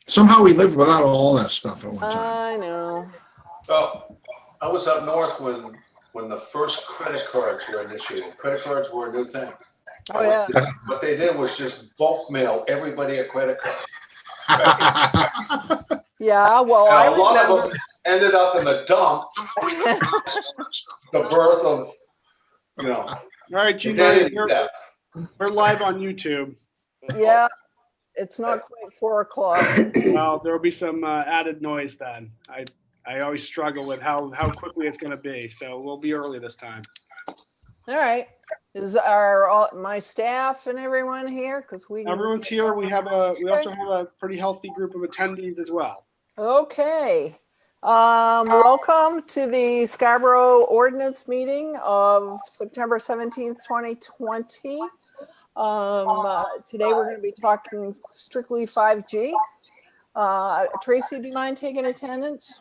Somehow we lived without all that stuff at one time. I know. Well, I was up north when the first credit cards were initiated. Credit cards were a new thing. Oh, yeah. What they did was just bulk mail everybody a credit card. Yeah, well, And I a lot remember. of them ended up in the dump, the birth of, All right, Gene, identity theft. we're live on YouTube. Yeah, it's not quite 4 o'clock. Well, there will be some added noise then. I always struggle with how quickly it's going to be, so we'll be early this time. All right. Is my staff and everyone here? Because Everyone's here. We also have a pretty healthy group of attendees as well. Okay. Welcome to the Scarborough Ordinance meeting of September 17th, 2020. Today we're going to be talking strictly 5G. Tracy, do you mind taking attendance?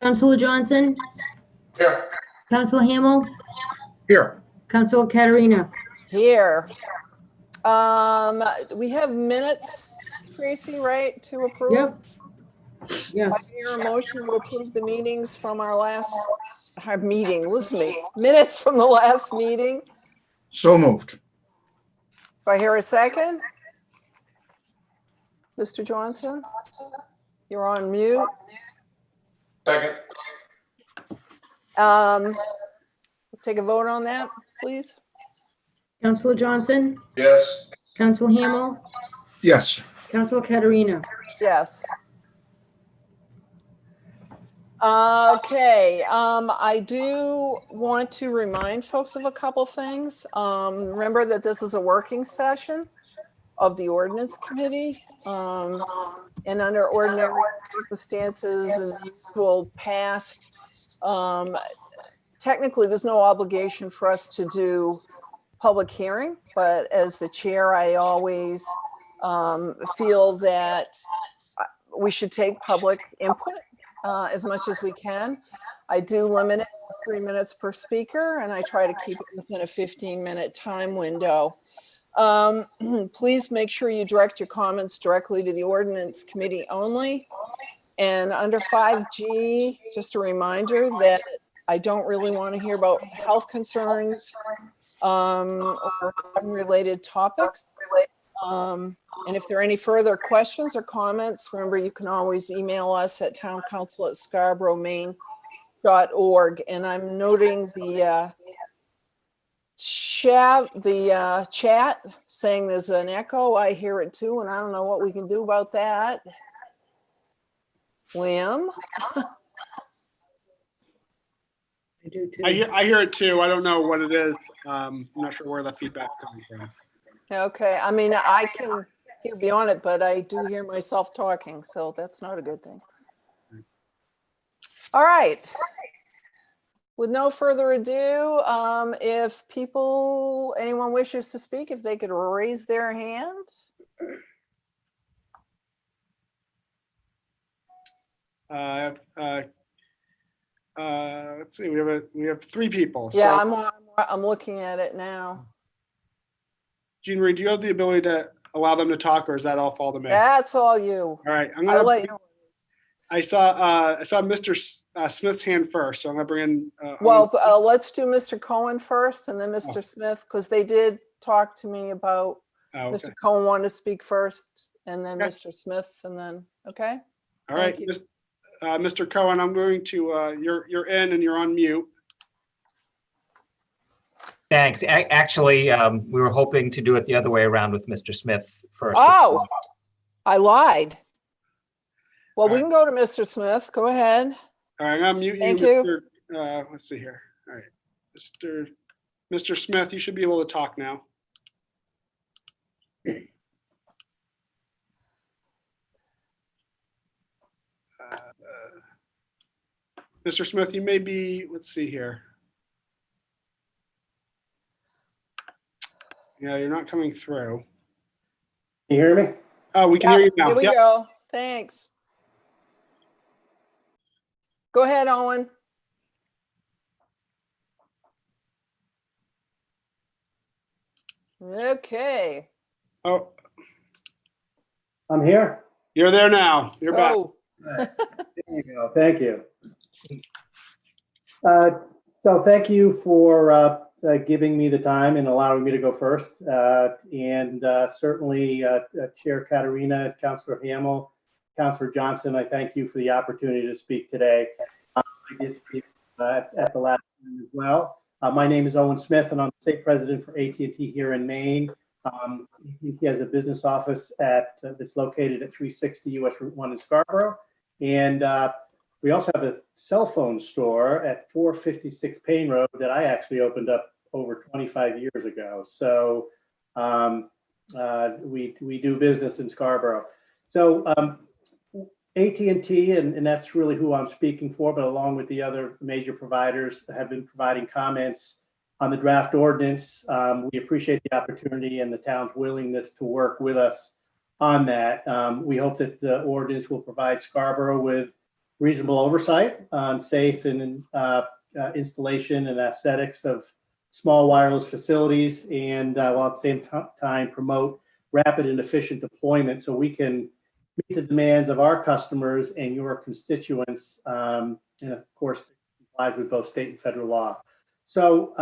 Councilor Johnson, Here. Councilor Hamel, Here. Councilor Katarina. Here. We have minutes, Tracy, right, to approve? Yep. Yes. I hear a motion to approve the meetings from our minutes from the last meeting. So moved. Do I hear a second? Mr. Johnson, you're on mute. Second. Take a vote on that, please. Councilor Johnson, Yes. Councilor Hamel, Yes. Councilor Katarina. Yes. Okay, I do want to remind folks of a couple things. Remember that this is a working session of the Ordinance Committee. And under ordinary circumstances and the usual past, technically there's no obligation for us to do public hearing, but as the chair, I always feel that we should take public input as much as we can. I do limit it to 3 minutes per speaker, and I try to keep it within a 15-minute time window. Please make sure you direct your comments directly to the Ordinance Committee only. And under 5G, just a reminder that I don't really want to hear about health concerns or unrelated topics. And if there are any further questions or comments, remember you can always email us at towncouncil@scarboroughmaine.org. And I'm noting the chat saying there's an echo. I hear it too, and I don't know what we can do about that. Liam? I do too. I hear it too. I don't know what it is. I'm not sure where the feedback's coming from. Okay, I mean, I can hear beyond it, but I do hear myself talking, so that's not a good thing. All right. With no further ado, if anyone wishes to speak, if they could raise their hand. Let's see. We have 3 people. Yeah, So, I'm looking at it now. Jean Marie, do you have the ability to allow them to talk, or does that all fall to me? That's all you. All right. I'll let you know. I saw Mr. Smith's hand first, so I'm gonna bring in. Well, let's do Mr. Cohen first and then Mr. Smith, because they did talk to me about okay. Mr. Cohen wanted to speak first and then Okay. Mr. Smith and then, okay? All right, Thank you. Mr. Cohen, I'm going to, you're in and you're on mute. Thanks. Actually, we were hoping to do it the other way around with Mr. Smith first. Oh, I lied. Well, All we right. can go to Mr. Smith. Go ahead. All right, I'm gonna mute you. Thank you. Mr. Let's see here. All right, Mr. Smith, you should be able to talk now. Mr. Smith, you may be, let's see here. Yeah, you're not coming through. Can you hear me? Oh, we can hear you now. Here we Yep. go. Thanks. Go ahead, Owen. Okay. Oh, I'm here. You're there now. You're back. Oh, There you go. Thank you. So thank you for giving me the time and allowing me to go first. And certainly Chair Katerina, Councilor Hamel, Councilor Johnson, I thank you for the opportunity to speak today. I did speak at the last meeting as well. My name is Owen Smith, and I'm the state president for AT&T here in Maine. AT&T has a business office that's located at 360 US Route 1 in Scarborough. And we also have a cell phone store at 456 Payne Road that I actually opened up over 25 years ago. So we do business in Scarborough. So AT&T, and that's really who I'm speaking for, but along with the other major providers, have been providing comments on the draft ordinance. We appreciate the opportunity and the town's willingness to work with us on that. We hope that the ordinance will provide Scarborough with reasonable oversight on safe and installation and aesthetics of small wireless facilities, and while at the same time promote rapid and efficient deployment so we can meet the demands of our customers and your constituents, and of course, complies with both state and federal law. So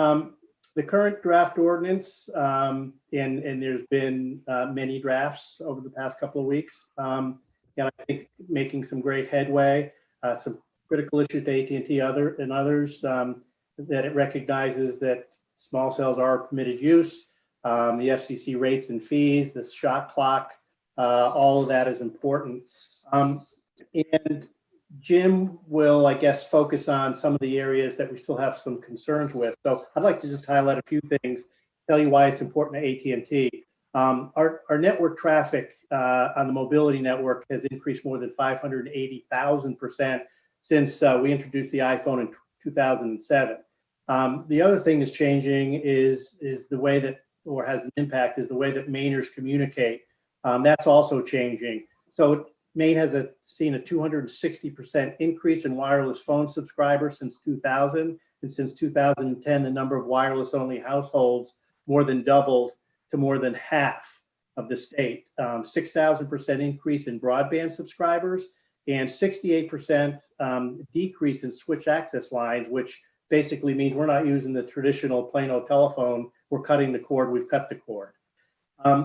the current draft ordinance, and there's been many drafts over the past couple of weeks, and I think making some great headway, some critical issues to AT&T and others, that it recognizes that small cells are permitted use, the FCC rates and fees, the shot clock, all of that is important. And Jim will, I guess, focus on some of the areas that we still have some concerns with. So I'd like to just highlight a few things, tell you why it's important to AT&T. Our network traffic on the mobility network has increased more than 580,000% since we introduced the iPhone in 2007. The other thing that's changing is the way that, or has an impact, is the way that Mainers communicate. That's also changing. So Maine has seen a 260% increase in wireless phone subscribers since 2000. And since 2010, the number of wireless-only households more than doubled to more than half of the state. 6,000% increase in broadband subscribers and 68% decrease in switch access lines, which basically means we're not using the traditional plain old telephone. We're cutting the cord. We've cut the cord.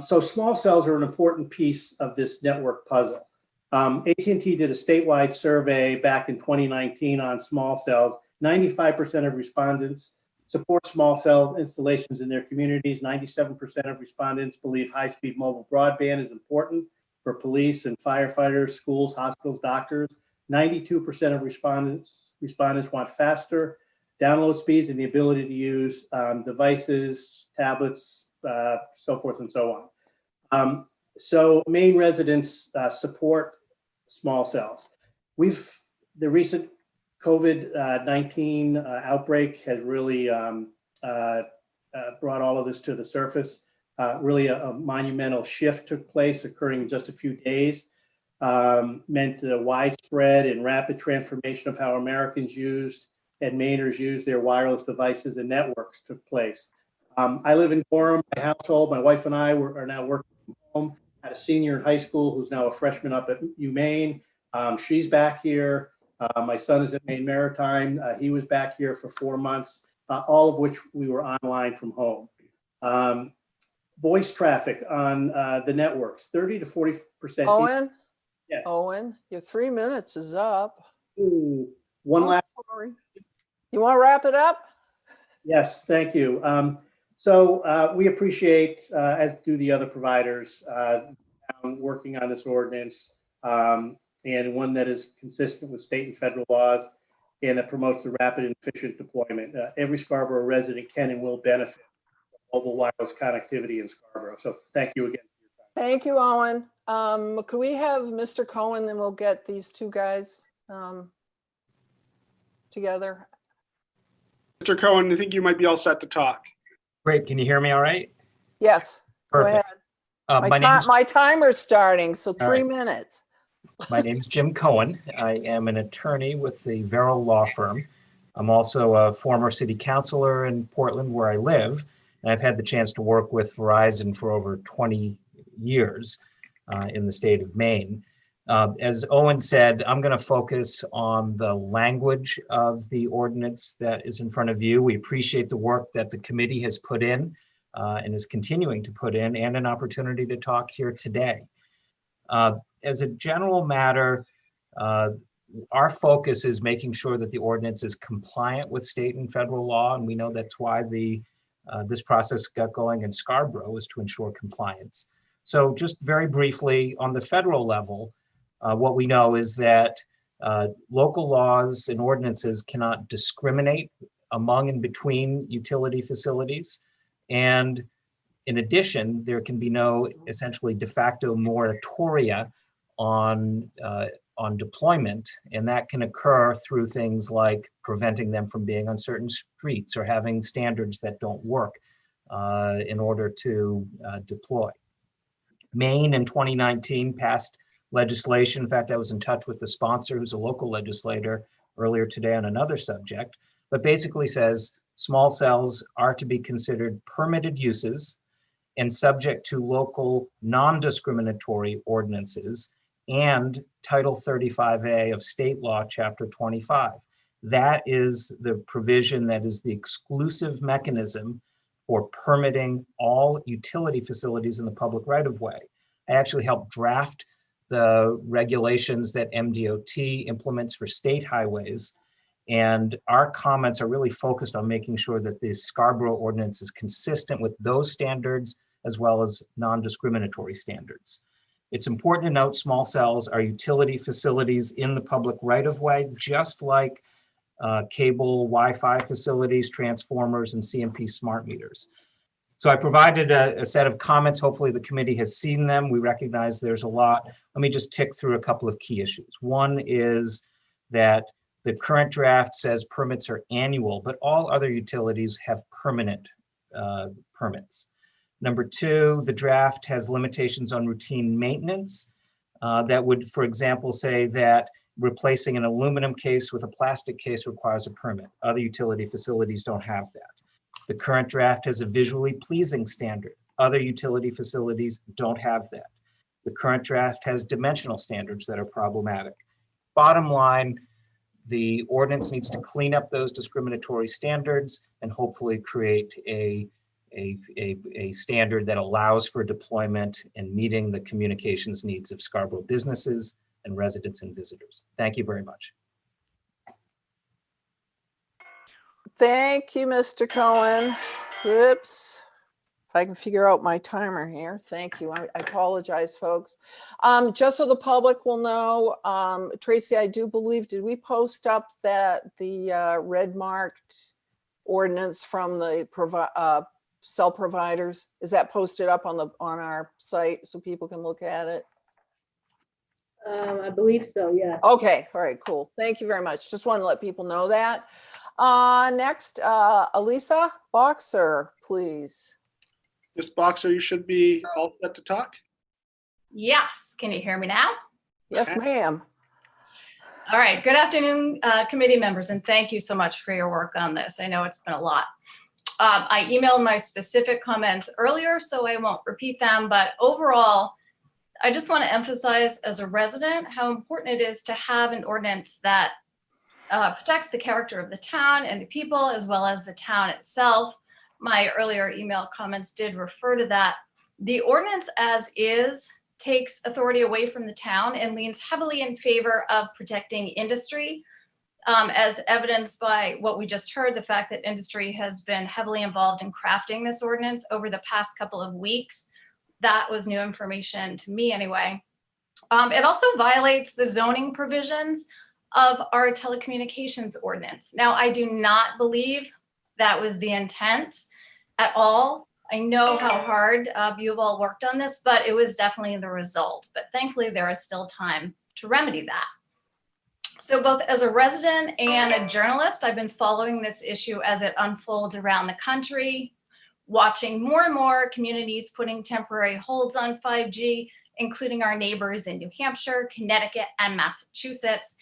So small cells are an important piece of this network puzzle. AT&T did a statewide survey back in 2019 on small cells. 95% of respondents support small cell installations in their communities. 97% of respondents believe high-speed mobile broadband is important for police and firefighters, schools, hospitals, doctors. 92% of respondents want faster download speeds and the ability to use devices, tablets, so forth and so on. So Maine residents support small cells. The recent COVID-19 outbreak has really brought all of this to the surface. Really a monumental shift took place, occurring in just a few days. Meant a widespread and rapid transformation of how Americans used and Mainers used their wireless devices and networks took place. I live in Gorham, my household. My wife and I are now working from home. I had a senior in high school who's now a freshman up at UMaine. She's back here. My son is at Maine Maritime. He was back here for 4 months, all of which we were online from home. Voice traffic on the networks, 30 to 40%. Owen? Yes. Owen, your 3 minutes is up. Ooh, one Oh, last. sorry. You want to wrap it up? Yes, thank you. So we appreciate, as do the other providers, working on this ordinance, and one that is consistent with state and federal laws and that promotes the rapid and efficient deployment. Every Scarborough resident can and will benefit from mobile wireless connectivity in Scarborough. So thank you again for your time. Thank you, Owen. Could we have Mr. Cohen, then we'll get these two guys together. Mr. Cohen, I think you might be all set to talk. Great. Can you hear me all right? Yes, go ahead. Perfect. My timer's starting, so All 3 right. minutes. My name is Jim Cohen. I am an attorney with the Verrill Law Firm. I'm also a former city councilor in Portland, where I live, and I've had the chance to work with Verizon for over 20 years in the state of Maine. As Owen said, I'm going to focus on the language of the ordinance that is in front of you. We appreciate the work that the committee has put in and is continuing to put in, and an opportunity to talk here today. As a general matter, our focus is making sure that the ordinance is compliant with state and federal law, and we know that's why this process got going in Scarborough, is to ensure compliance. So just very briefly, on the federal level, what we know is that local laws and ordinances cannot discriminate among and between utility facilities. And in addition, there can be no essentially de facto moratoria on deployment, and that can occur through things like preventing them from being on certain streets or having standards that don't work in order to deploy. Maine in 2019 passed legislation. In fact, I was in touch with the sponsor, who's a local legislator, earlier today on another subject, but basically says small cells are to be considered permitted uses and subject to local non-discriminatory ordinances and Title 35A of state law, Chapter 25. That is the provision that is the exclusive mechanism for permitting all utility facilities in the public right-of-way. I actually helped draft the regulations that MDOT implements for state highways, and our comments are really focused on making sure that the Scarborough ordinance is consistent with those standards as well as non-discriminatory standards. It's important to note small cells are utility facilities in the public right-of-way, just like cable, Wi-Fi facilities, transformers, and CMP smart meters. So I provided a set of comments. Hopefully the committee has seen them. We recognize there's a lot. Let me just tick through a couple of key issues. One is that the current draft says permits are annual, but all other utilities have permanent permits. Number two, the draft has limitations on routine maintenance that would, for example, say that replacing an aluminum case with a plastic case requires a permit. Other utility facilities don't have that. The current draft has a visually pleasing standard. Other utility facilities don't have that. The current draft has dimensional standards that are problematic. Bottom line, the ordinance needs to clean up those discriminatory standards and hopefully create a standard that allows for deployment and meeting the communications needs of Scarborough businesses and residents and visitors. Thank you very much. Thank you, Mr. Cohen. Whoops. If I can figure out my timer here. Thank you. I apologize, folks. Just so the public will know, Tracy, I do believe, did we post up that the red marked ordinance from the cell providers? Is that posted up on our site so people can look at it? I believe so, yes. Okay, all right, cool. Thank you very much. Just want to let people know that. Next, Elisa Boxer, please. Ms. Boxer, you should be all set to talk. Yes, can you hear me now? Yes, Okay. ma'am. All right, good afternoon, committee members, and thank you so much for your work on this. I know it's been a lot. I emailed my specific comments earlier, so I won't repeat them, but overall, I just want to emphasize as a resident how important it is to have an ordinance that protects the character of the town and the people, as well as the town itself. My earlier email comments did refer to that. The ordinance as is takes authority away from the town and leans heavily in favor of protecting industry, as evidenced by what we just heard, the fact that industry has been heavily involved in crafting this ordinance over the past couple of weeks. That was new information to me anyway. It also violates the zoning provisions of our telecommunications ordinance. Now, I do not believe that was the intent at all. I know how hard you have all worked on this, but it was definitely the result. But thankfully, there is still time to remedy that. So both as a resident and a journalist, I've been following this issue as it unfolds around the country, watching more and more communities putting temporary holds on 5G, including our neighbors in New Hampshire, Connecticut, and Massachusetts.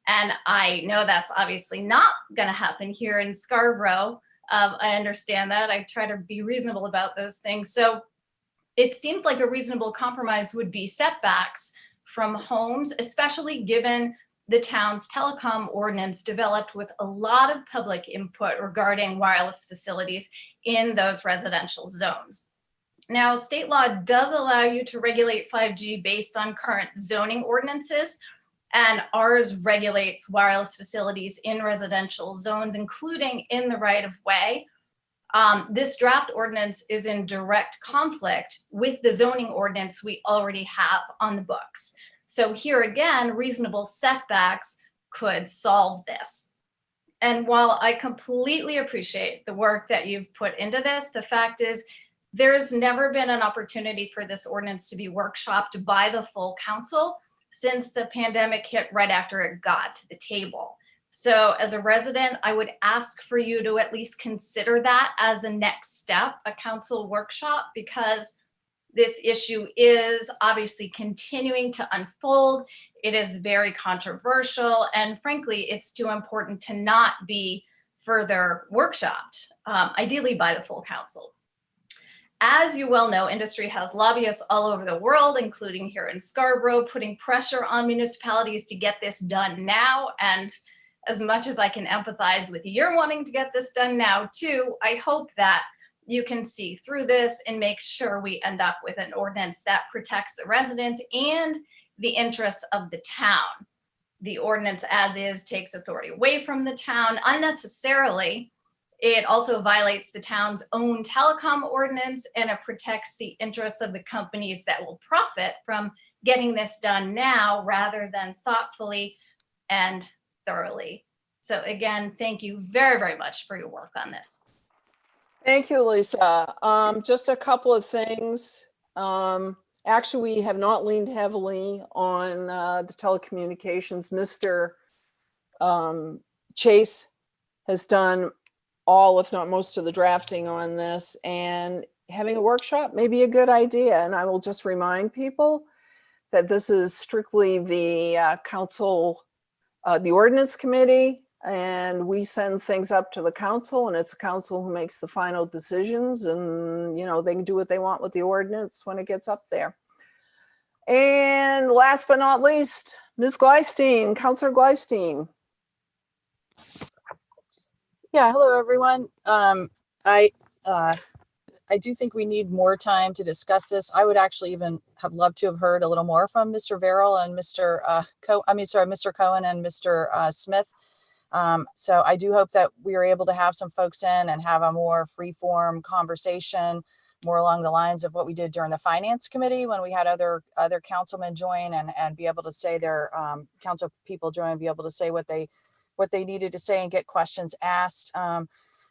And I know that's obviously not going to happen here in Scarborough. I understand that. I try to be reasonable about those things. So it seems like a reasonable compromise would be setbacks from homes, especially given the town's telecom ordinance developed with a lot of public input regarding wireless facilities in those residential zones. Now, state law does allow you to regulate 5G based on current zoning ordinances, and ours regulates wireless facilities in residential zones, including in the right of way. This draft ordinance is in direct conflict with the zoning ordinance we already have on the books. So here again, reasonable setbacks could solve this. And while I completely appreciate the work that you've put into this, the fact is there's never been an opportunity for this ordinance to be workshopped by the full council since the pandemic hit right after it got to the table. So as a resident, I would ask for you to at least consider that as a next step, a council workshop, because this issue is obviously continuing to unfold. It is very controversial, and frankly, it's too important to not be further workshopped, ideally by the full council. As you well know, industry has lobbyists all over the world, including here in Scarborough, putting pressure on municipalities to get this done now. And as much as I can empathize with your wanting to get this done now too, I hope that you can see through this and make sure we end up with an ordinance that protects the residents and the interests of the town. The ordinance as is takes authority away from the town unnecessarily. It also violates the town's own telecom ordinance, and it protects the interests of the companies that will profit from getting this done now rather than thoughtfully and thoroughly. So again, thank you very, very much for your work on this. Thank you, Lisa. Just a couple of things. Actually, we have not leaned heavily on the telecommunications. Mr. Chase has done all, if not most, of the drafting on this, and having a workshop may be a good idea. And I will just remind people that this is strictly the council, the ordinance committee, and we send things up to the council, and it's the council who makes the final decisions, and you know, they can do what they want with the ordinance when it gets up there. And last but not least, Ms. Gleistein, Councilor Gleistein. Yeah, hello, everyone. I do think we need more time to discuss this. I would actually even have loved to have heard a little more from Mr. Verrill and Mr. Mr. Cohen and Mr. Smith. So I do hope that we are able to have some folks in and have a more free-form conversation, more along the lines of what we did during the Finance Committee when we had other councilmen join and be able to say their council people join and be able to say what they needed to say and get questions asked.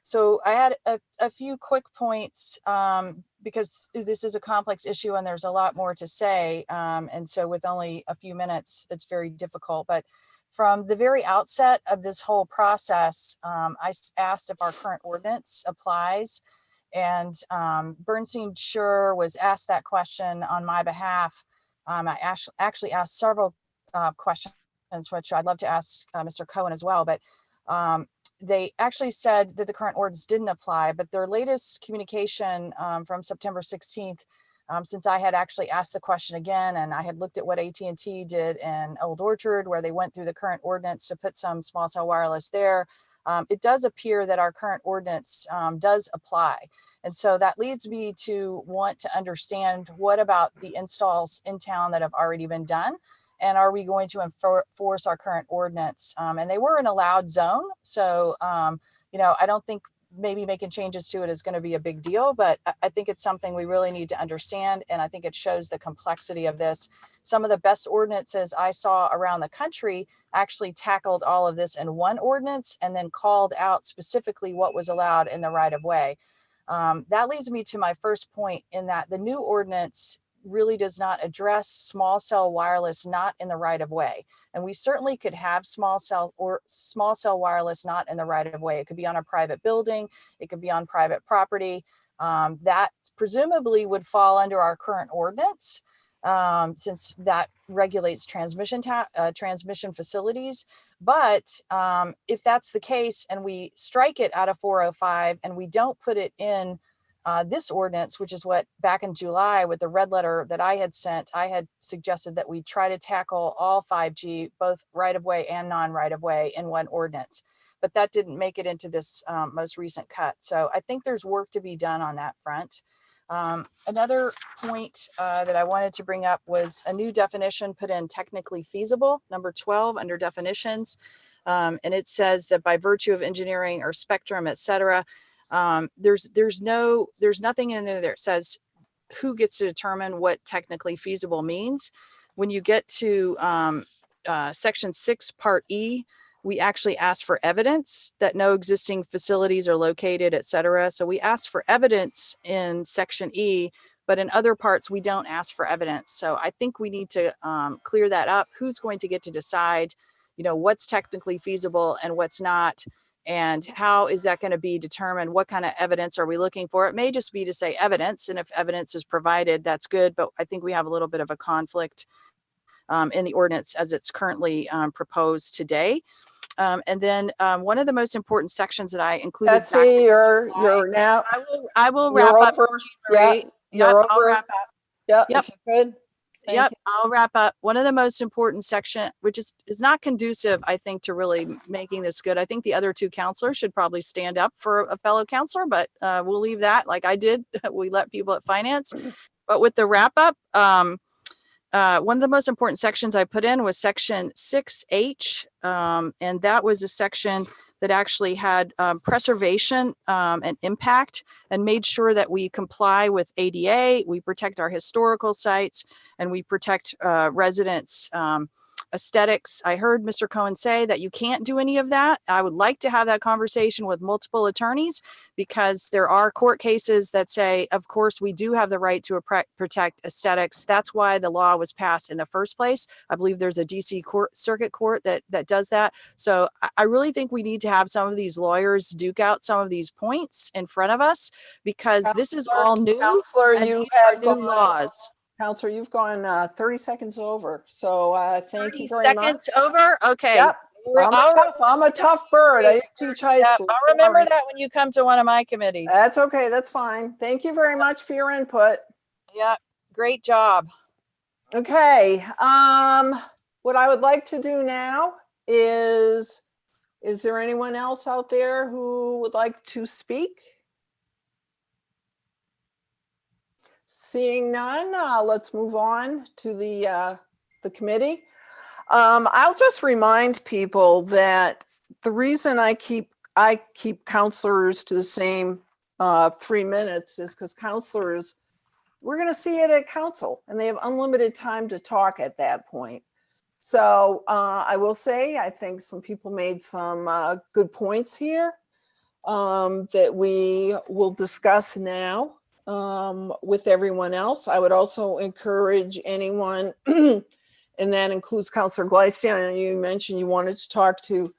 So I had a few quick points because this is a complex issue and there's a lot more to say. And so with only a few minutes, it's very difficult. But from the very outset of this whole process, I asked if our current ordinance applies. And Bernstein Sure was asked that question on my behalf. I actually asked several questions, which I'd love to ask Mr. Cohen as well, but they actually said that the current ordinance didn't apply, but their latest communication from September 16th, since I had actually asked the question again, and I had looked at what AT&T did in Old Orchard, where they went through the current ordinance to put some small cell wireless there, it does appear that our current ordinance does apply. And so that leads me to want to understand what about the installs in town that have already been done? And are we going to enforce our current ordinance? And they were an allowed zone. So, you know, I don't think maybe making changes to it is going to be a big deal, but I think it's something we really need to understand. And I think it shows the complexity of this. Some of the best ordinances I saw around the country actually tackled all of this in one ordinance and then called out specifically what was allowed in the right of way. That leads me to my first point in that the new ordinance really does not address small cell wireless not in the right of way. And we certainly could have small cell wireless not in the right of way. It could be on a private building, it could be on private property. That presumably would fall under our current ordinance since that regulates transmission facilities. But if that's the case and we strike it out of 405 and we don't put it in this ordinance, which is what back in July with the red letter that I had sent, I had suggested that we try to tackle all 5G, both right of way and non-right of way in one ordinance. But that didn't make it into this most recent cut. So I think there's work to be done on that front. Another point that I wanted to bring up was a new definition put in, technically feasible, number 12 under definitions. And it says that by virtue of engineering or spectrum, et cetera, there's nothing in there that says who gets to determine what technically feasible means. When you get to section 6, part E, we actually ask for evidence that no existing facilities are located, et cetera. So we ask for evidence in section E, but in other parts, we don't ask for evidence. So I think we need to clear that up. Who's going to get to decide, what's technically feasible and what's not? And how is that going to be determined? What kind of evidence are we looking for? It may just be to say evidence, and if evidence is provided, that's good. But I think we have a little bit of a conflict in the ordinance as it's currently proposed today. And then one of the most important sections that I included. Betsy, you're now. I will wrap up. Yeah, you're I'll over. wrap up. Yep. Yep. If you could. Thank you. I'll wrap up. One of the most important section, which is not conducive, I think, to really making this good. I think the other two counselors should probably stand up for a fellow counselor, but we'll leave that like I did. We let people at finance. But with the wrap up, one of the most important sections I put in was section 6H. And that was a section that actually had preservation and impact, and made sure that we comply with ADA, we protect our historical sites, and we protect residents' aesthetics. I heard Mr. Cohen say that you can't do any of that. I would like to have that conversation with multiple attorneys, because there are court cases that say, of course, we do have the right to protect aesthetics. That's why the law was passed in the first place. I believe there's a DC circuit court that does that. So I really think we need to have some of these lawyers duke out some of these points in front of us, because this is all new. Counselor, and you these have are new laws. Counselor, you've gone 30 seconds over. So thank you 30 very much. seconds over? Okay. Yep. I'm a tough bird. I used to teach high school. I'll remember that when you come to one of my committees. That's okay. That's fine. Thank you very much for your input. Yeah, great job. Okay. What I would like to do now is there anyone else out there who would like to speak? Seeing none, let's move on to the committee. I'll just remind people that the reason I keep counselors to the same 3 minutes is because counselors, we're going to see it at council, and they have unlimited time to talk at that point. So I will say, I think some people made some good points here that we will discuss now with everyone else. I would also encourage anyone, and that includes Councilor Gleistein. And you mentioned you wanted to talk to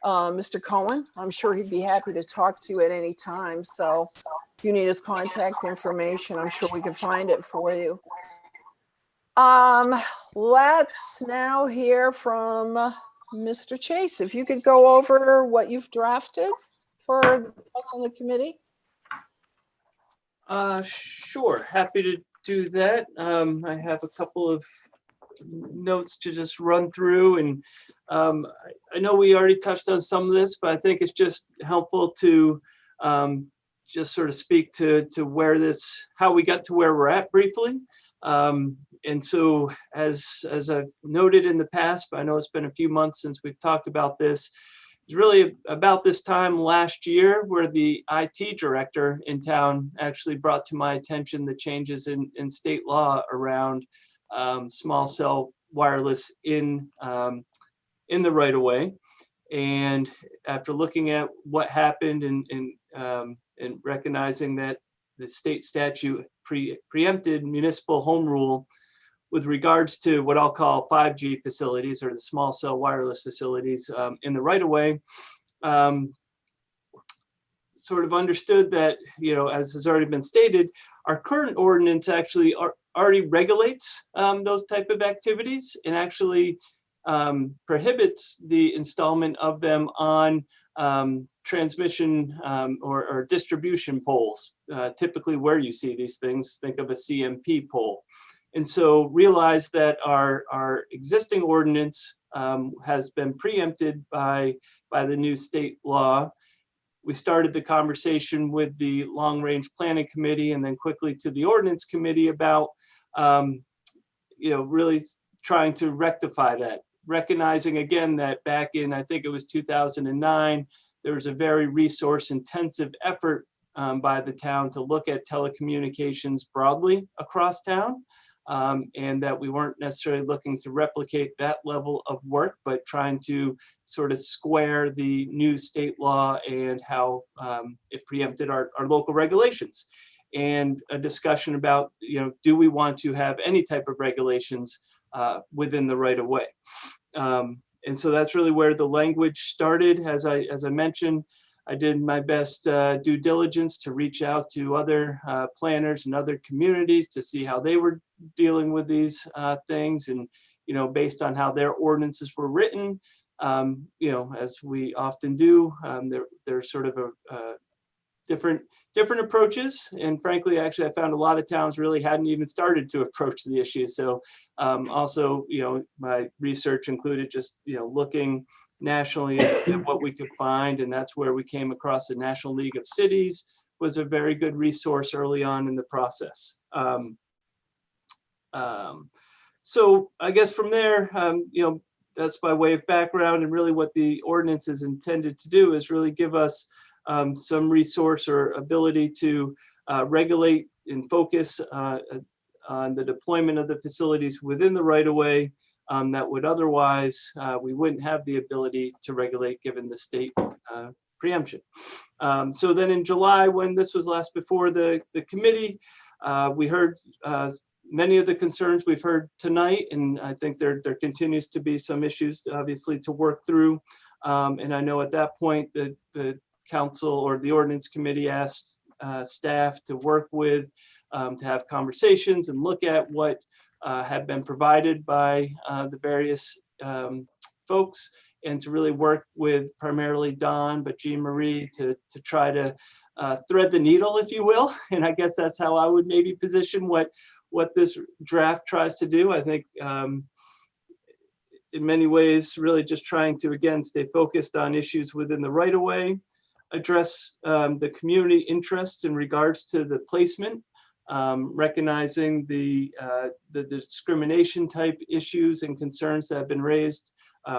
Mr. Cohen. I'm sure he'd be happy to talk to you at any time. So if you need his contact information, I'm sure we can find it for you. Let's now hear from Mr. Chase. If you could go over what you've drafted for us on the committee. Sure, happy to do that. I have a couple of notes to just run through, and I know we already touched on some of this, but I think it's just helpful to just sort of speak to how we got to where we're at briefly. And so as I've noted in the past, but I know it's been a few months since we've talked about this, it's really about this time last year where the IT director in town actually brought to my attention the changes in state law around small cell wireless in the right of way. And after looking at what happened and recognizing that the state statute preempted municipal home rule with regards to what I'll call 5G facilities, or the small cell wireless facilities in the right of way, sort of understood that, as has already been stated, our current ordinance actually already regulates those type of activities, and actually prohibits the installment of them on transmission or distribution poles, typically where you see these things. Think of a CMP pole. And so realize that our existing ordinance has been preempted by the new state law. We started the conversation with the Long Range Planning Committee and then quickly to the Ordinance Committee about really trying to rectify that. Recognizing again that back in, I think it was 2009, there was a very resource intensive effort by the town to look at telecommunications broadly across town. And that we weren't necessarily looking to replicate that level of work, but trying to sort of square the new state law and how it preempted our local regulations. And a discussion about, do we want to have any type of regulations within the right of way? And so that's really where the language started. As I mentioned, I did my best due diligence to reach out to other planners and other communities to see how they were dealing with these things. And, based on how their ordinances were written, as we often do, there's sort of a different approaches. And frankly, actually, I found a lot of towns really hadn't even started to approach the issue. So also, my research included just, looking nationally at what we could find. And that's where we came across the National League of Cities was a very good resource early on in the process. So I guess from there, that's by way of background, and really what the ordinance is intended to do is really give us some resource or ability to regulate and focus on the deployment of the facilities within the right-of-way that would otherwise, we wouldn't have the ability to regulate given the state preemption. So then in July, when this was last before the committee, we heard many of the concerns we've heard tonight, and I think there continues to be some issues obviously to work through. And I know at that point that the council or the ordinance committee asked staff to work with, to have conversations and look at what had been provided by the various folks, and to really work with primarily Don, but Jean Marie to try to thread the needle, if you will. And I guess that's how I would maybe position what this draft tries to do. I think in many ways, really just trying to, again, stay focused on issues within the right-of-way, address the community interest in regards to the placement, recognizing the discrimination type issues and concerns that have been raised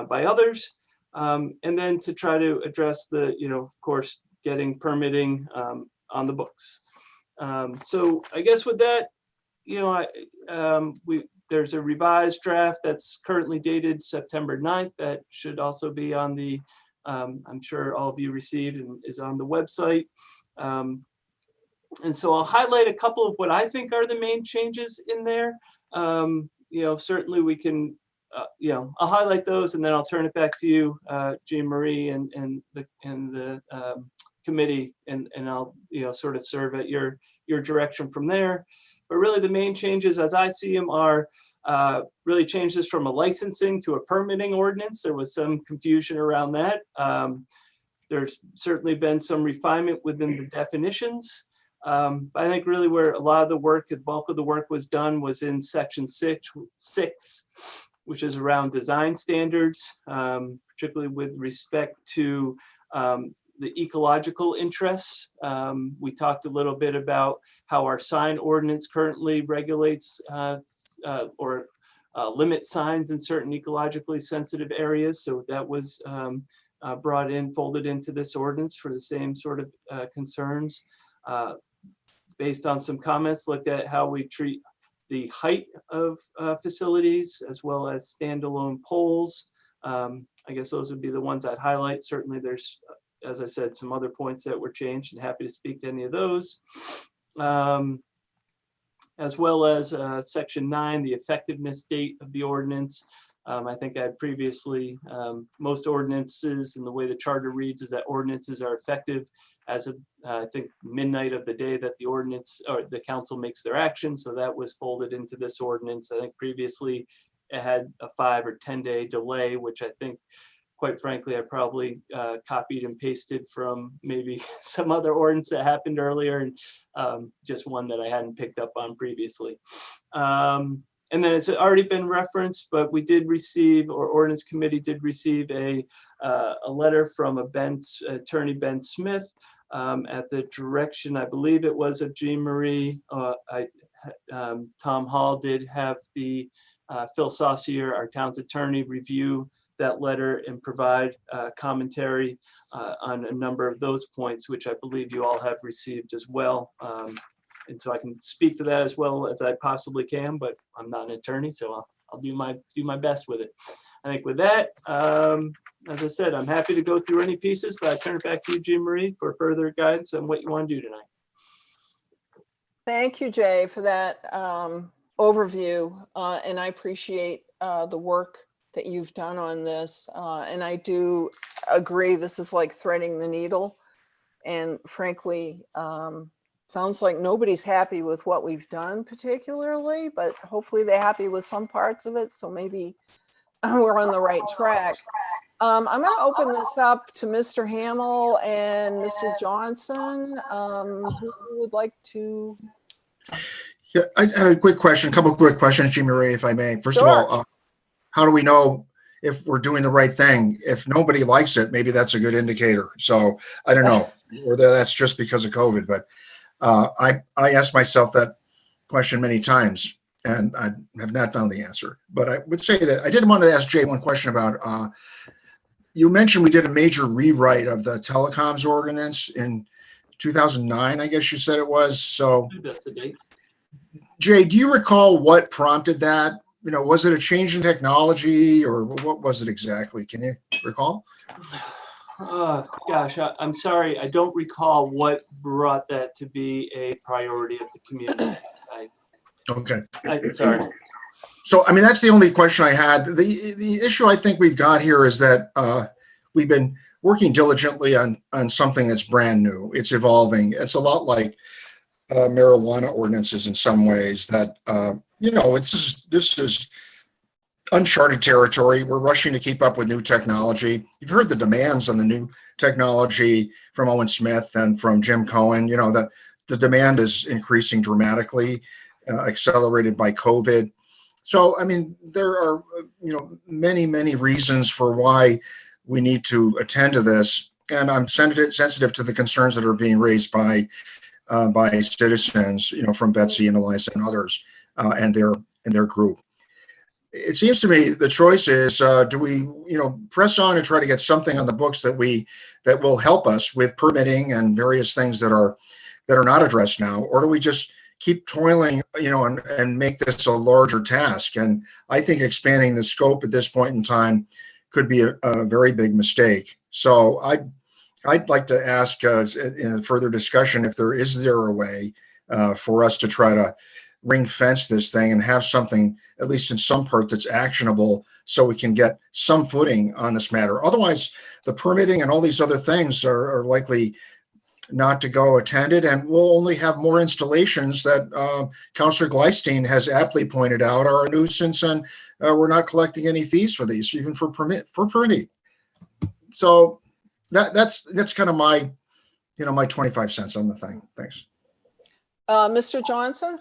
by others, and then to try to address the, of course, getting permitting on the books. So I guess with that, there's a revised draft that's currently dated September 9th that should also be on the, I'm sure all of you received and is on the website. And so I'll highlight a couple of what I think are the main changes in there. Certainly we can, I'll highlight those and then I'll turn it back to you, Jean Marie and the committee, and I'll sort of serve at your direction from there. But really the main changes as I see them are really changes from a licensing to a permitting ordinance. There was some confusion around that. There's certainly been some refinement within the definitions. I think really where a lot of the work, the bulk of the work was done was in section 6, which is around design standards, particularly with respect to the ecological interests. We talked a little bit about how our sign ordinance currently regulates or limits signs in certain ecologically sensitive areas. So that was brought in, folded into this ordinance for the same sort of concerns. Based on some comments, looked at how we treat the height of facilities as well as standalone poles. I guess those would be the ones I'd highlight. Certainly there's, as I said, some other points that were changed, and happy to speak to any of those. As well as section 9, the effectiveness date of the ordinance. I think I had previously, most ordinances and the way the charter reads is that ordinances are effective as of, I think, midnight of the day that the ordinance or the council makes their action. So that was folded into this ordinance. I think previously it had a 5 or 10-day delay, which I think, quite frankly, I probably copied and pasted from maybe some other ordinance that happened earlier, and just one that I hadn't picked up on previously. And then it's already been referenced, but we did receive, or Ordinance Committee did receive a letter from Attorney Ben Smith at the direction, I believe it was, of Jean Marie. Tom Hall did have the Phil Saucier, our town's attorney, review that letter and provide commentary on a number of those points, which I believe you all have received as well. And so I can speak to that as well as I possibly can, but I'm not an attorney, so I'll do my best with it. I think with that, as I said, I'm happy to go through any pieces, but I turn it back to you, Jean Marie, for further guidance on what you want to do tonight. Thank you, Jay, for that overview. And I appreciate the work that you've done on this. And I do agree, this is like threading the needle. And frankly, sounds like nobody's happy with what we've done particularly, but hopefully they're happy with some parts of it. So maybe we're on the right track. I'm going to open this up to Mr. Hamel and Mr. Johnson. Who would like to? Yeah, I had a quick question, a couple of quick questions, Jean Marie, if I may. First Sure. of all, how do we know if we're doing the right thing? If nobody likes it, maybe that's a good indicator. So I don't know, or that's just because of COVID. But I asked myself that question many times, and I have not found the answer. But I would say that I did want to ask Jay one question about, you mentioned we did a major rewrite of the telecoms ordinance in 2009, I guess you said it was. So That's the date. Jay, do you recall what prompted that? You know, was it a change in technology, or what was it exactly? Can you recall? Gosh, I'm sorry. I don't recall what brought that to be a priority of the community. Okay. I'm sorry. So, I mean, that's the only question I had. The issue I think we've got here is that we've been working diligently on something that's brand new. It's evolving. It's a lot like marijuana ordinances in some ways that, you know, this is uncharted territory. We're rushing to keep up with new technology. You've heard the demands on the new technology from Owen Smith and from Jim Cohen. You know, the demand is increasing dramatically, accelerated by COVID. So, I mean, there are, you know, many, many reasons for why we need to attend to this. And I'm sensitive to the concerns that are being raised by citizens, you know, from Betsy and Eliza and others, and their group. It seems to me the choice is, do we, you know, press on and try to get something on the books that will help us with permitting and various things that are not addressed now, or do we just keep toiling, you know, and make this a larger task? And I think expanding the scope at this point in time could be a very big mistake. So I'd like to ask in a further discussion if there is a way for us to try to ring fence this thing and have something, at least in some part, that's actionable, so we can get some footing on this matter. Otherwise, the permitting and all these other things are likely not to go attended, and we'll only have more installations that Councillor Gleistein has aptly pointed out are a nuisance, and we're not collecting any fees for these, even for permitting. So that's kind of my, you know, my 25 cents on the thing. Thanks. Mr. Johnson?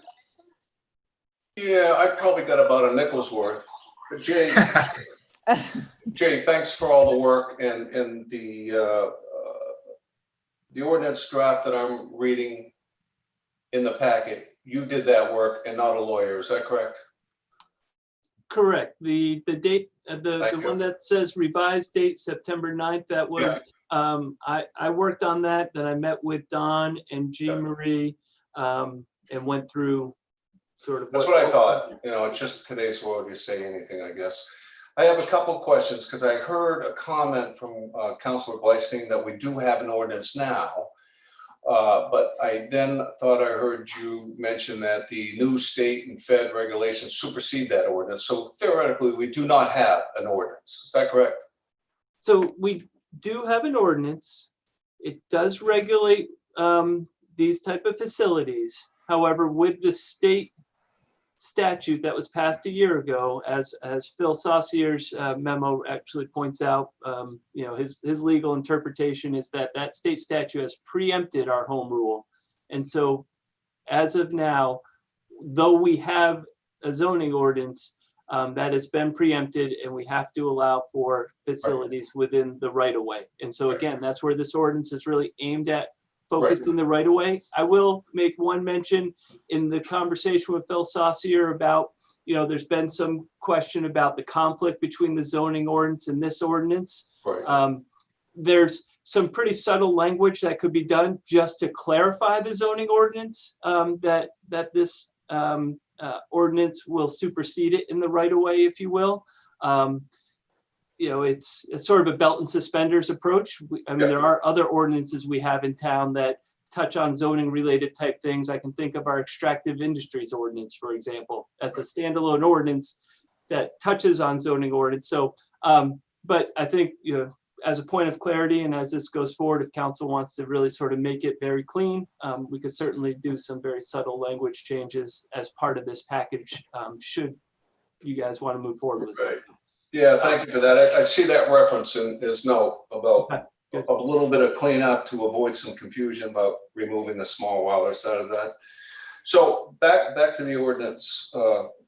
Yeah, I probably got about a nickel's worth. But Jay, thanks for all the work and the ordinance draft that I'm reading in the packet. You did that work and not a lawyer, is that correct? Correct. The date, the one that says revised date September 9th, that was, I worked on that. Then I met with Don and Jean Marie and went through sort of. That's what I thought. You know, it's just today's world, you say anything, I guess. I have a couple questions because I heard a comment from Councillor Gleistein that we do have an ordinance now. But I then thought I heard you mention that the new state and Fed regulations supersede that ordinance. So theoretically, we do not have an ordinance. Is that correct? So we do have an ordinance. It does regulate these type of facilities. However, with the state statute that was passed a year ago, as Phil Saussure's memo actually points out, his legal interpretation is that that state statute has preempted our home rule. And so as of now, though we have a zoning ordinance that has been preempted, and we have to allow for facilities within the right of way. And so again, that's where this ordinance is really aimed at, focused in the right of way. I will make one mention in the conversation with Phil Saucier about, there's been some question about the conflict between the zoning ordinance and this ordinance. There's some pretty subtle language that could be done just to clarify the zoning ordinance, that this ordinance will supersede it in the right of way, if you will. It's sort of a belt and suspenders approach. There are other ordinances we have in town that touch on zoning related type things. I can think of our extractive industries ordinance, for example. That's a standalone ordinance that touches on zoning ordinance. So, but I think, as a point of clarity, and as this goes forward, if council wants to really sort of make it very clean, we could certainly do some very subtle language changes as part of this package, should you guys want to move forward with it. Yeah, thank you for that. I see that reference in his note about a little bit of cleanup to avoid some confusion about removing the small wireless out of that. So back to the ordinance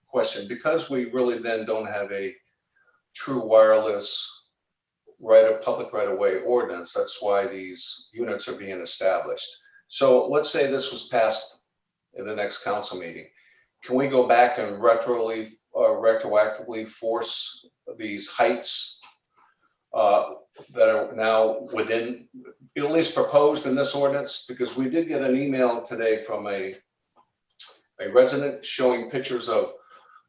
question, because we really then don't have a true wireless public right of way ordinance. That's why these units are being established. So let's say this was passed in the next council meeting. Can we go back and retroactively force these heights that are now within, at least proposed in this ordinance? Because we did get an email today from a resident showing pictures of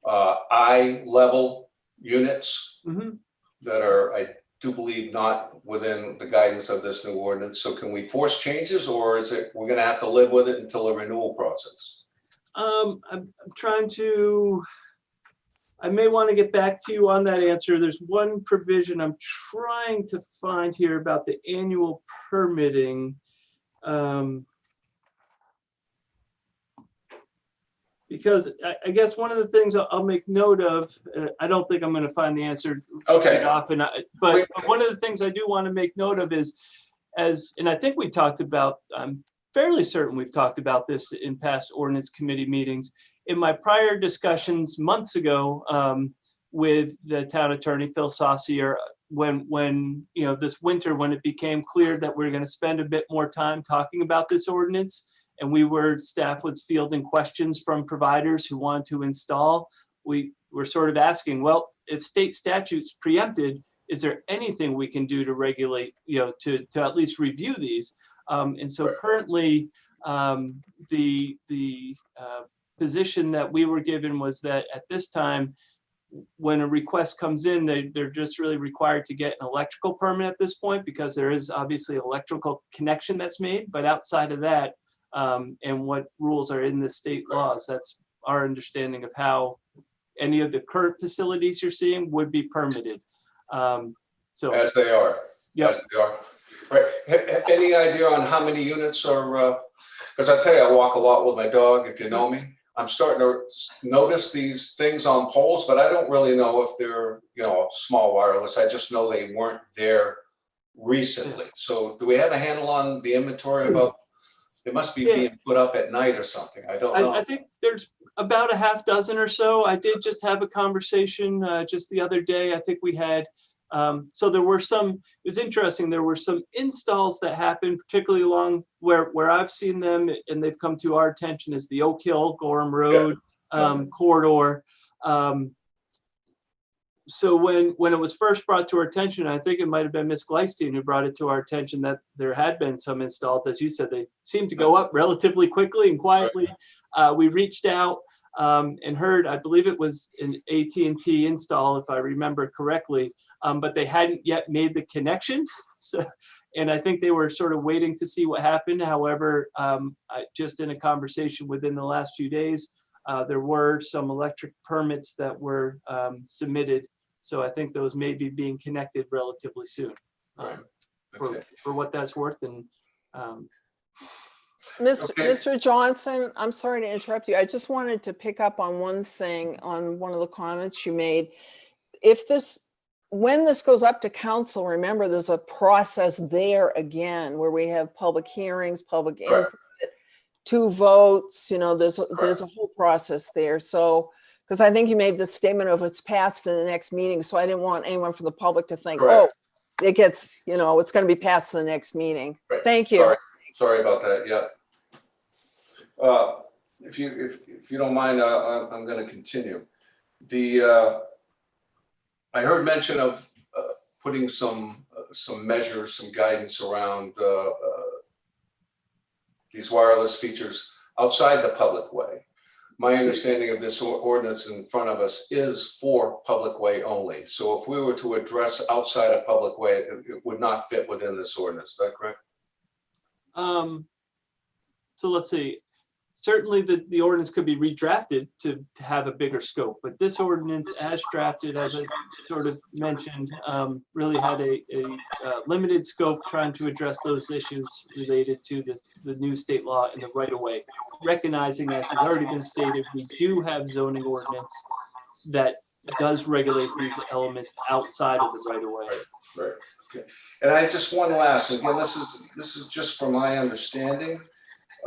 eye level units that are, I do believe, not within the guidance of this new ordinance. So can we force changes, or is it we're going to have to live with it until the renewal process? I'm trying to, I may want to get back to you on that answer. There's one provision I'm trying to find here about the annual permitting. Because I guess one of the things I'll make note of, I don't think I'm going to find the answer straight off, but one of the things I do want to make note of is, and I think we talked about, I'm fairly certain we've talked about this in past ordinance committee meetings. In my prior discussions months ago with the town attorney, Phil Saucier, when this winter, when it became clear that we're going to spend a bit more time talking about this ordinance, and staff was fielding questions from providers who wanted to install, we were sort of asking, well, if state statutes preempted, is there anything we can do to regulate, to at least review these? And so currently, the position that we were given was that at this time, when a request comes in, they're just really required to get an electrical permit at this point, because there is obviously an electrical connection that's made. But outside of that, and what rules are in the state laws, that's our understanding of how any of the current facilities you're seeing would be permitted. So as they are. Yes, they are. Right. Any idea on how many units are? Because I tell you, I walk a lot with my dog. If you know me, I'm starting to notice these things on poles, but I don't really know if they're small wireless. I just know they weren't there recently. So do we have a handle on the inventory about? It must be being put up at night or something. I don't know. I think there's about a half dozen or so. I did just have a conversation just the other day. I think we had, so there were some, it was interesting. There were some installs that happened, particularly along where I've seen them, and they've come to our attention, is the Oak Hill, Gorham Road corridor. So when it was first brought to our attention, I think it might have been Ms. Gleistein who brought it to our attention that there had been some installed. As you said, they seemed to go up relatively quickly and quietly. We reached out and heard, I believe it was an AT&T install, if I remember correctly, but they hadn't yet made the connection. And I think they were sort of waiting to see what happened. However, just in a conversation within the last few days, there were some electric permits that were submitted. So I think those may be being connected relatively soon, for what that's worth. And Okay. Mr. Johnson, I'm sorry to interrupt you. I just wanted to pick up on one thing, on one of the comments you made. When this goes up to council, remember, there's a process there again where we have public hearings, public input, 2 votes, there's a whole process there. So, because I think you made the statement of it's passed in the next meeting. So I didn't want anyone from the public to think, Correct. oh, it gets, it's going to be passed in the next meeting. Right. Thank you. Sorry about that. Yeah. If you don't mind, I'm going to continue. I heard mention of putting some measures, some guidance around these wireless features outside the public way. My understanding of this ordinance in front of us is for public way only. So if we were to address outside of public way, it would not fit within this ordinance. Is that correct? So let's see. Certainly the ordinance could be redrafted to have a bigger scope, but this ordinance as drafted, as I sort of mentioned, really had a limited scope trying to address those issues related to the new state law in the right of way. Recognizing, as has already been stated, we do have zoning ordinance that does regulate these elements outside of the right of way. Right. Okay. And I just one last, again, this is just from my understanding.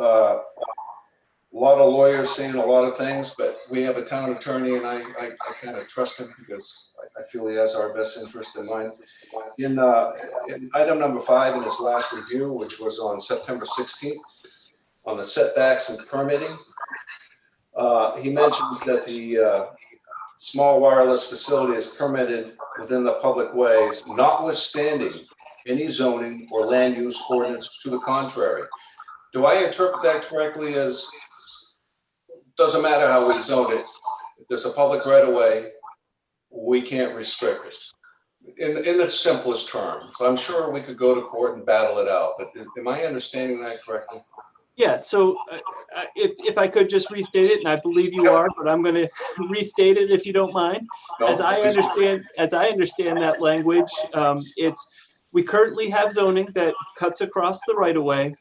A lot of lawyers saying a lot of things, but we have a town attorney, and I kind of trust him because I feel he has our best interest in mind. In item number 5 in his last review, which was on September 16th, on the setbacks and permitting, he mentions that the small wireless facility is permitted within the public ways, notwithstanding any zoning or land use ordinance to the contrary. Do I interpret that correctly as doesn't matter how we zone it, if there's a public right of way, we can't restrict it in its simplest terms? I'm sure we could go to court and battle it out, but am I understanding that correctly? Yeah, so if I could just restate it, and I believe you are, but I'm going to restate it if you don't mind. No, as I understand that language, we currently have zoning that cuts across the right of way,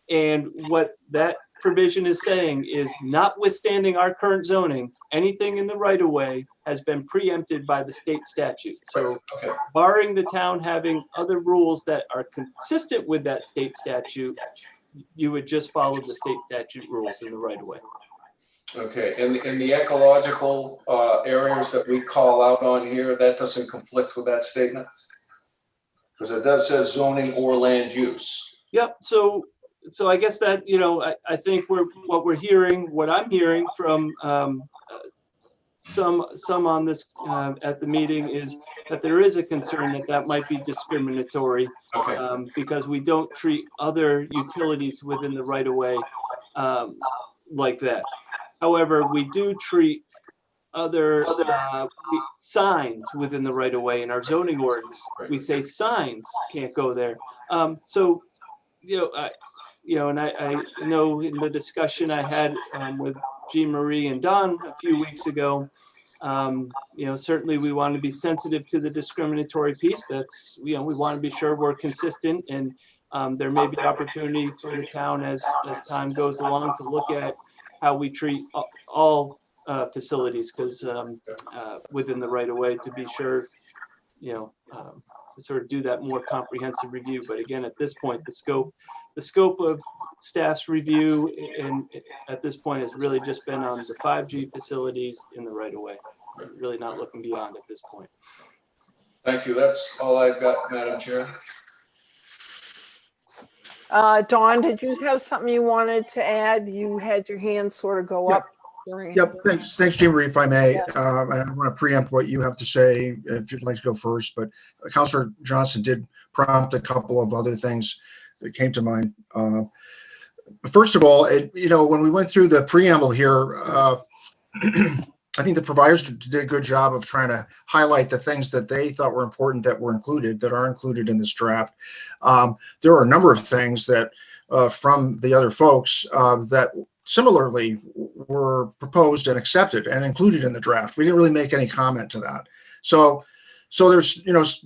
and what that provision is saying is, notwithstanding our current zoning, anything in the right of way has been preempted by the state statute. So okay. Barring the town having other rules that are consistent with that state statute, you would just follow the state statute rules in the right of way. Okay, and the ecological areas that we call out on here, that doesn't conflict with that statement? Because it does say zoning or land use. Yep, so I guess that, I think what I'm hearing from some on this at the meeting is that there is a concern that might be discriminatory. Okay. Because we don't treat other utilities within the right of way like that. However, we do treat other signs within the right of way in our zoning ordinance. We say signs can't go there. And I know in the discussion I had with Jean Marie and Don a few weeks ago, certainly we want to be sensitive to the discriminatory piece. That's, we want to be sure we're consistent, and there may be opportunity for the town as time goes along to look at how we treat all facilities, because within the right of way, to be sure, to sort of do that more comprehensive review. But again, at this point, the scope of staff's review and at this point has really just been on the 5G facilities in the right of way. Really not looking beyond at this point. Thank you. That's all I've got, Madam Chair. Dawn, did you have something you wanted to add? You had your hand sort of go up. Yep. Thanks, Jean Marie, if I may. Yeah. And I want to preempt what you have to say if you'd like to go first, but Councilor Johnson did prompt a couple of other things that came to mind. First of all, when we went through the preamble here, I think the providers did a good job of trying to highlight the things that they thought were important that are included in this draft. There are a number of things that from the other folks that similarly were proposed and accepted and included in the draft. We didn't really make any comment to that. So there's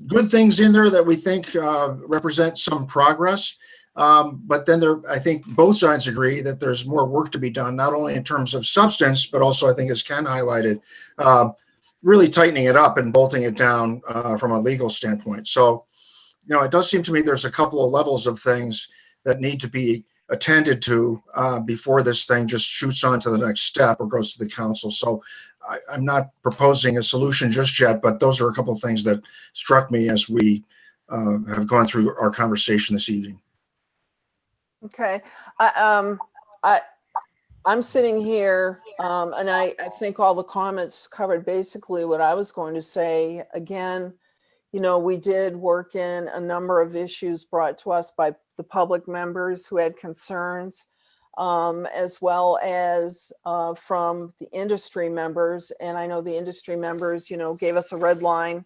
good things in there that we think represent some progress. But then I think both sides agree that there's more work to be done, not only in terms of substance, but also I think, as Ken highlighted, really tightening it up and bolting it down from a legal standpoint. So, it does seem to me there's a couple of levels of things that need to be attended to before this thing just shoots on to the next step or goes to the council. So I'm not proposing a solution just yet, but those are a couple of things that struck me as we have gone through our conversation this evening. Okay. I'm sitting here, and I think all the comments covered basically what I was going to say. Again, we did work in a number of issues brought to us by the public members who had concerns, as well as from the industry members. And I know the industry members, gave us a red line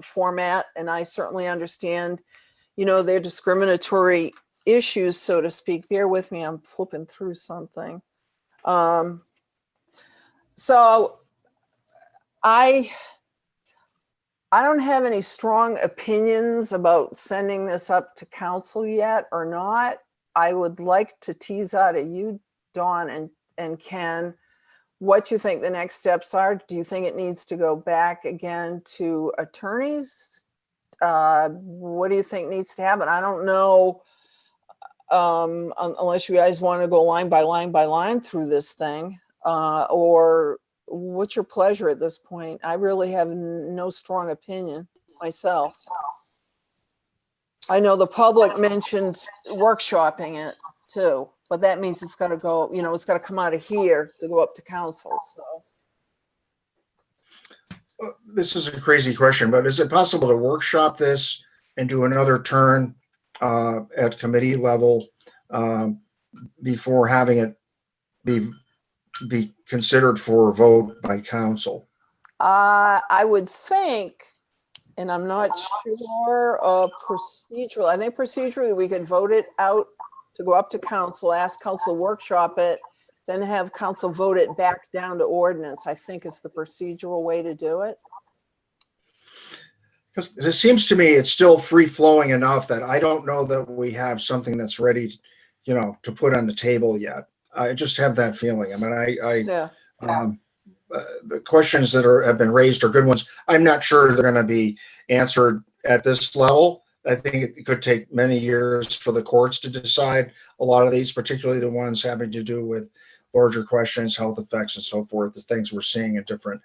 format, and I certainly understand, their discriminatory issues, so to speak. Bear with me, I'm flipping through something. So I don't have any strong opinions about sending this up to council yet or not. I would like to tease out of you, Dawn and Ken, what you think the next steps are. Do you think it needs to go back again to attorneys? What do you think needs to happen? I don't know, unless you guys want to go line by line by line through this thing, or what's your pleasure at this point? I really have no strong opinion myself. I know the public mentioned workshopping it too, but that means it's got to go, it's got to come out of here to go up to council. So This is a crazy question, but is it possible to workshop this and do another turn at committee level before having it be considered for a vote by council? I would think, and I'm not sure, procedural. I think procedurally we could vote it out to go up to council, ask council to workshop it, then have council vote it back down to ordinance. I think is the procedural way to do it. Because it seems to me it's still free flowing enough that I don't know that we have something that's ready, to put on the table yet. I just have that feeling. I mean, Yeah. The questions that have been raised are good ones. I'm not sure they're going to be answered at this level. I think it could take many years for the courts to decide a lot of these, particularly the ones having to do with larger questions, health effects, and so forth, the things we're seeing in different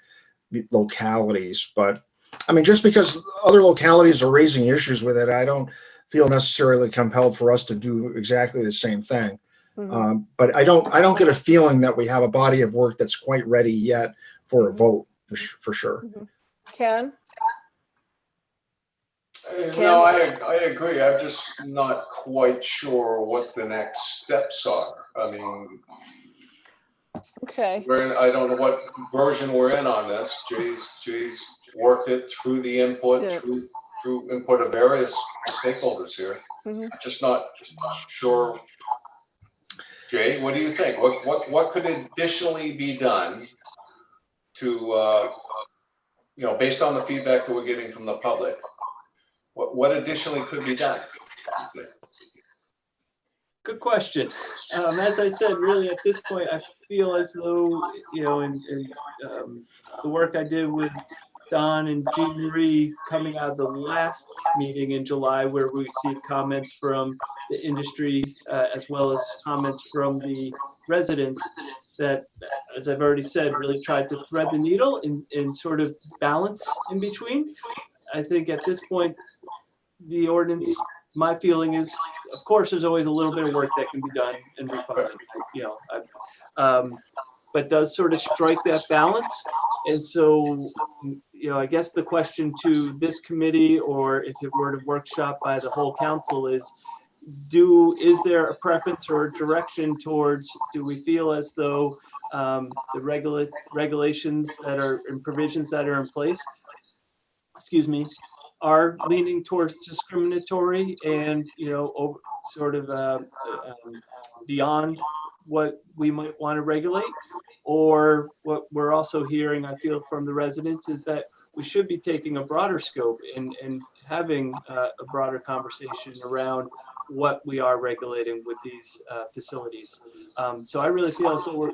localities. But I mean, just because other localities are raising issues with it, I don't feel necessarily compelled for us to do exactly the same thing. Mhm. But I don't get a feeling that we have a body of work that's quite ready yet for a vote, for sure. Mhm. Ken? No, I agree. I'm just not quite sure what the next steps are. I mean, Okay. I don't know what version we're in on this. Jay's worked it through the input, Yeah. through input of various stakeholders here. Mhm. Just not sure. Jay, what do you think? What could additionally be done to, based on the feedback that we're getting from the public, what additionally could be done? Good question. As I said, really at this point, I feel as though, in the work I did with Don and Jean Marie coming out of the last meeting in July, where we received comments from the industry as well as comments from the residents, that, as I've already said, really tried to thread the needle in sort of balance in between. I think at this point, the ordinance, my feeling is, of course, there's always a little bit of work that can be done and refined, but does sort of strike that balance. And so, I guess the question to this committee, or if it were to workshop by the whole council, is there a preference or a direction towards, do we feel as though the regulations that are and provisions that are in place, are leaning towards discriminatory and, sort of beyond what we might want to regulate. Or what we're also hearing, I feel, from the residents is that we should be taking a broader scope and having a broader conversation around what we are regulating with these facilities. So I really feel as though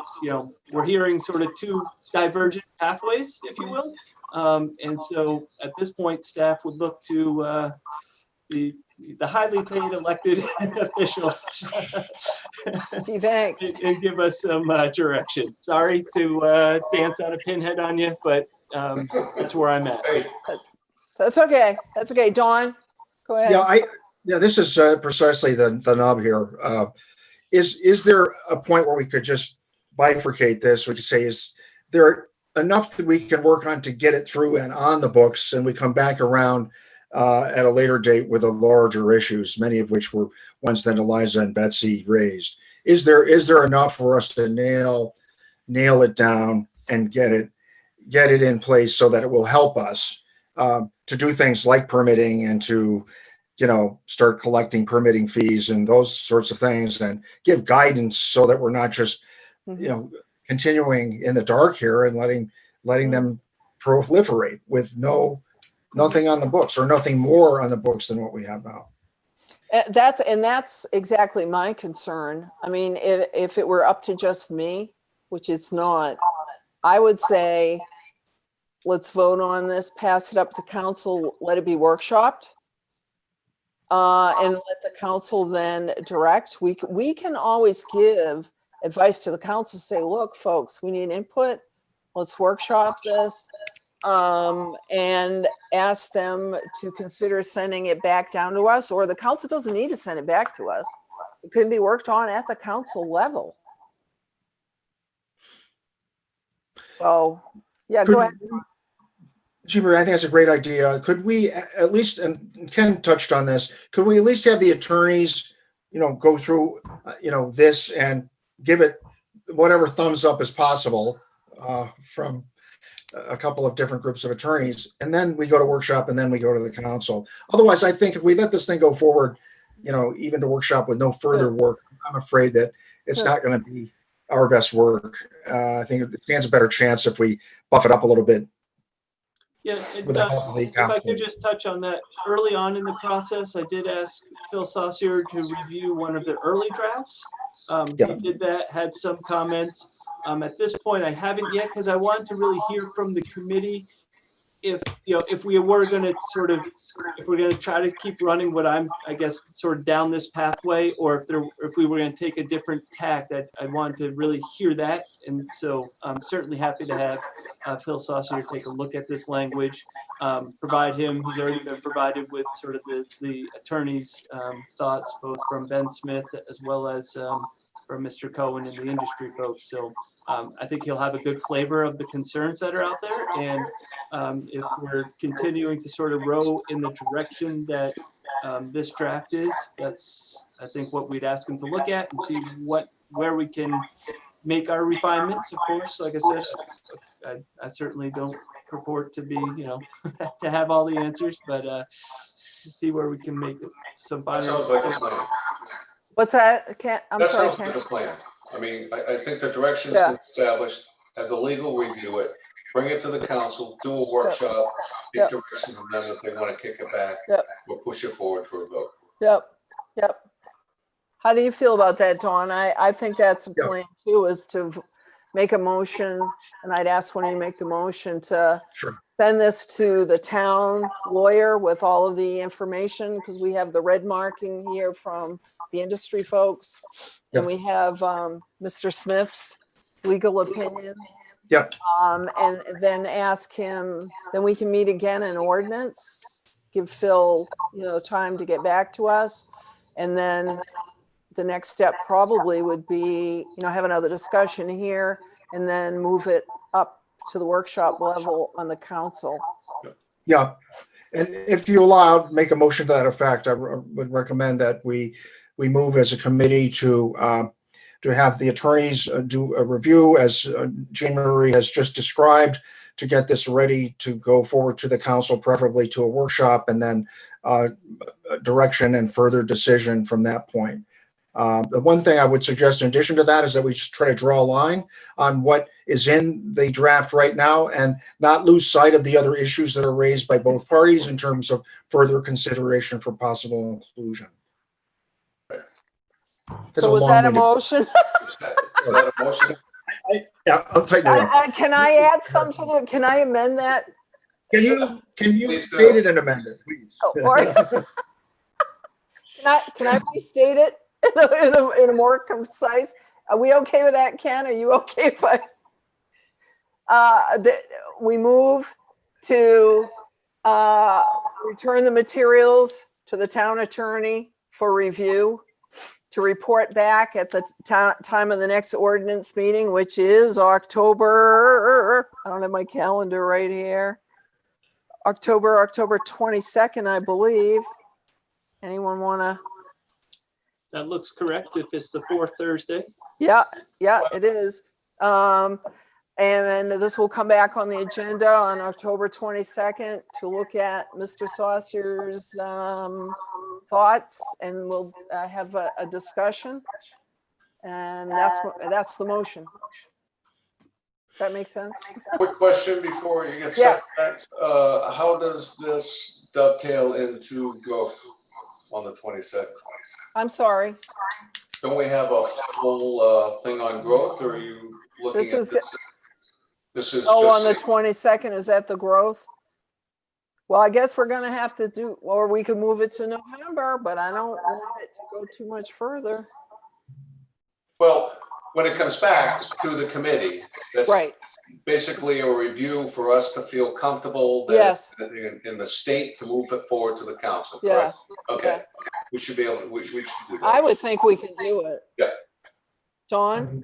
we're hearing sort of two divergent pathways, if you will. And so at this point, staff would look to the highly paid elected officials Gee, thanks. and give us some direction. Sorry to dance on a pinhead on you, but that's where I'm at. That's okay. That's okay. Dawn, go ahead. Yeah, this is precisely the nub here. Is there a point where we could just bifurcate this? We could say, is there enough that we can work on to get it through and on the books, and we come back around at a later date with the larger issues, many of which were ones that Eliza and Betsy raised? Is there enough for us to nail it down and get it in place so that it will help us to do things like permitting and to start collecting permitting fees and those sorts of things, and give guidance so that we're not just continuing in the dark here and letting them proliferate with nothing on the books, or nothing more on the books than what we have now. That's exactly my concern. I mean, if it were up to just me, which it's not, I would say, let's vote on this, pass it up to council, let it be workshopped, and let the council then direct. We can always give advice to the council, say, look, folks, we need input. Let's workshop this. And ask them to consider sending it back down to us, or the council doesn't need to send it back to us. It can be worked on at the council level. So, yeah, go ahead. Jimmy, I think that's a great idea. Could we at least, and Ken touched on this, could we at least have the attorneys, go through, this and give it whatever thumbs up as possible from a couple of different groups of attorneys, and then we go to workshop, and then we go to the council. Otherwise, I think if we let this thing go forward, even to workshop with no further work, I'm afraid that it's not going to be our best work. I think it stands a better chance if we buff it up a little bit. Yeah, if I could just touch on that, early on in the process, I did ask Phil Saucier to review one of the early drafts. He did that, had some comments. At this point, I haven't yet, because I wanted to really hear from the committee if we were going to if we're going to try to keep running what I'm, I guess, sort of down this pathway, or if we were going to take a different tack. That I wanted to really hear that, and so I'm certainly happy to have Phil Saucier take a look at this language, provide him. He's already been provided with sort of the attorney's thoughts, both from Ben Smith as well as from Mr. Cohen and the industry folks. So I think he'll have a good flavor of the concerns that are out there. And if we're continuing to sort of row in the direction that this draft is, that's, I think, what we'd ask him to look at and see where we can make our refinements. Of course, like I said, I certainly don't purport to be, to have all the answers, but see where we can make some final. That sounds like a plan. What's that? That sounds like a plan. I mean, I think the direction's been established, have the legal review it, bring it to the council, do a workshop, get direction from them if they want to kick it back, or push it forward for a vote. Yep. How do you feel about that, Dawn? I think that's a plan too, is to make a motion, and I'd ask when you make the motion to send this to the town lawyer with all of the information, because we have the red marking here from the industry folks, and we have Mr. Smith's legal opinions. And then ask him, then we can meet again in ordinance, give Phil, time to get back to us. And then the next step probably would be, have another discussion here and then move it up to the workshop level on the council. Yeah. And if you allowed, make a motion to that effect. I would recommend that we move as a committee to have the attorneys do a review, as Jean Marie has just described, to get this ready to go forward to the council, preferably to a workshop, and then direction and further decision from that point. The one thing I would suggest in addition to that is that we just try to draw a line on what is in the draft right now and not lose sight of the other issues that are raised by both parties in terms of further consideration for possible inclusion. So was that a motion? Is that a motion? Yeah, I'll tighten it up. Can I add some to it? Can I amend that? Can you Please do. state it and amend it, please? Or can I restate it in a more concise? Are we okay with that, Ken? Are you okay if we move to return the materials to the town attorney for review, to report back at the time of the next ordinance meeting, which is October, I don't have my calendar right here. October 22nd, I believe. Anyone want to? That looks correct if it's the fourth Thursday. Yeah, it is. And this will come back on the agenda on October 22nd to look at Mr. Saucer's thoughts, and we'll have a discussion. And that's the motion. Does that make sense? Quick question before you get Yes. set back. How does this dovetail into growth on the 22nd? I'm sorry. Don't we have a full thing on growth, or are you looking This at is, this? This is oh, on the just, 22nd, is that the growth? Well, I guess we're gonna have to do, or we could move it to November, but I don't want it to go too much further. well, when it comes back to the committee, that's Right, basically a review for us to feel comfortable that yes, in the state to move it forward to the council, yeah. correct? Okay, we should be able, we should do I that. would think we can do it. Yeah. John?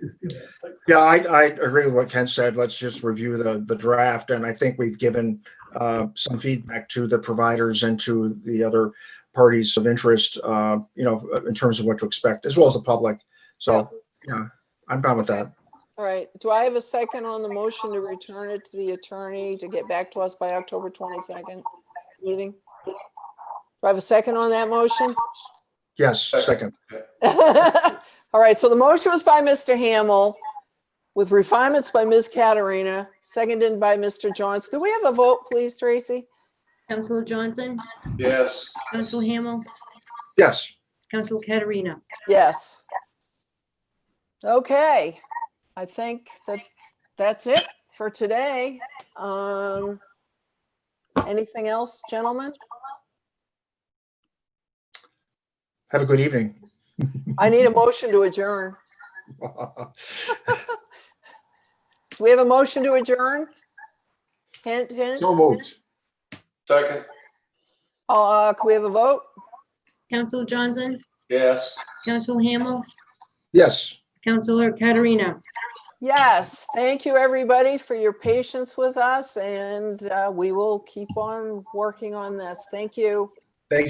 Yeah, I agree with what Ken said. Let's just review the draft, and I think we've given some feedback to the providers and to the other parties of interest, in terms of what to expect, as well as the public. So, yeah, I'm fine with that. All right, do I have a second on the motion to return it to the attorney to get back to us by October 22nd meeting? Do I have a second on that motion? Yes, second. All right, so the motion was by Mr. Hamel with refinements by Ms. Katerina, seconded by Mr. Johnson. Could we have a vote, please, Tracy? Councilor Johnson, Yes, Councilor Hamel, Yes. Councilor Katerina. Yes. Okay, I think that's it for today. Anything else, gentlemen? Have a good evening. I need a motion to adjourn. Do we have a motion to adjourn? Hint, hint. So moved. second, Can we have a vote? Councilor Johnson, yes. Councilor Hamel, Yes. Councilor Katerina. Yes, thank you, everybody, for your patience with us, and we will keep on working on this. Thank you. Thank you.